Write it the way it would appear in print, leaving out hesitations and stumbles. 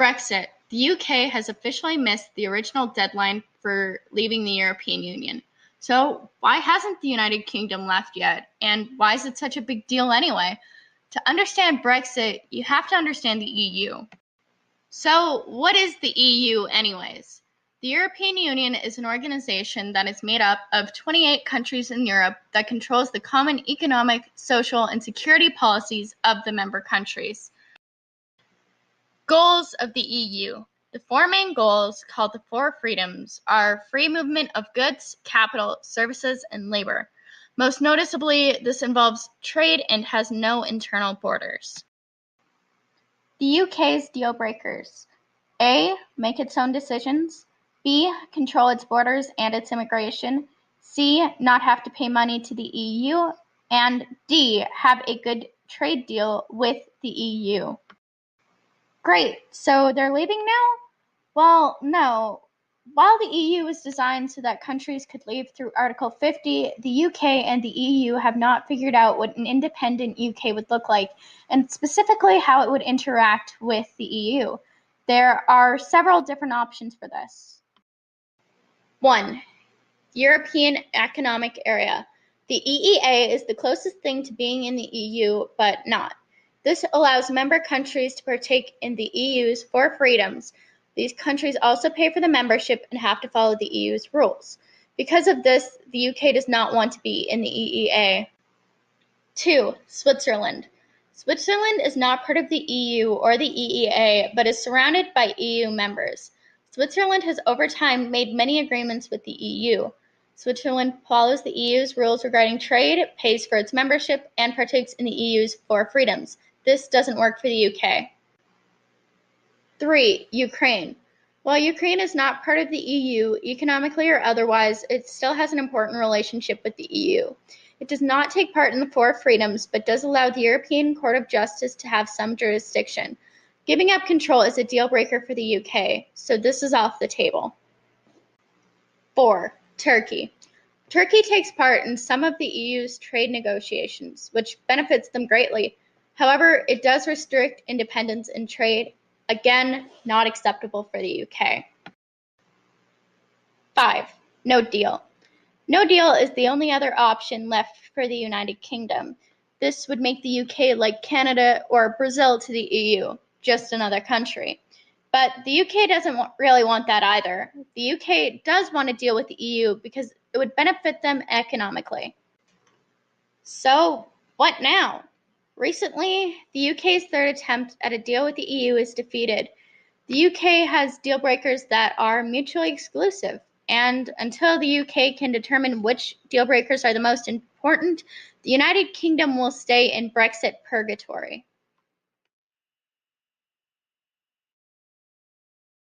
Brexit. The UK has officially missed the original deadline for leaving the European Union. So why hasn't the United Kingdom left yet? And why is it such a big deal anyway? To understand Brexit, you have to understand the EU. So what is the EU anyways? The European Union is an organization that is made up of 28 countries in Europe that controls the common economic, social, and security policies of the member countries. Goals of the EU. The four main goals, called the Four Freedoms, are free movement of goods, capital, services, and labor. Most noticeably, this involves trade and has no internal borders. The UK's deal breakers. A. Make its own decisions. B. Control its borders and its immigration. C. Not have to pay money to the EU. And D. Have a good trade deal with the EU. Great, so they're leaving now? Well, no. While the EU was designed so that countries could leave through Article 50, the UK and the EU have not figured out what an independent UK would look like, and specifically how it would interact with the EU. There are several different options for this. 1. European Economic Area. The EEA is the closest thing to being in the EU, but not. This allows member countries to partake in the EU's four freedoms. These countries also pay for the membership and have to follow the EU's rules. Because of this, the UK does not want to be in the EEA. 2. Switzerland. Switzerland is not part of the EU or the EEA, but is surrounded by EU members. Switzerland has over time made many agreements with the EU. Switzerland follows the EU's rules regarding trade, pays for its membership, and partakes in the EU's four freedoms. This doesn't work for the UK. 3. Ukraine. While Ukraine is not part of the EU, economically or otherwise, it still has an important relationship with the EU. It does not take part in the four freedoms, but does allow the European Court of Justice to have some jurisdiction. Giving up control is a deal breaker for the UK, so this is off the table. 4. Turkey. Turkey takes part in some of the EU's trade negotiations, which benefits them greatly. However, it does restrict independence in trade. Again, not acceptable for the UK. 5. No deal. No deal is the only other option left for the United Kingdom. This would make the UK like Canada or Brazil to the EU, just another country. But the UK doesn't really want that either. The UK does want to deal with the EU because it would benefit them economically. So, what now? Recently, the UK's third attempt at a deal with the EU is defeated. The UK has deal breakers that are mutually exclusive, and until the UK can determine which deal breakers are the most important, the United Kingdom will stay in Brexit purgatory.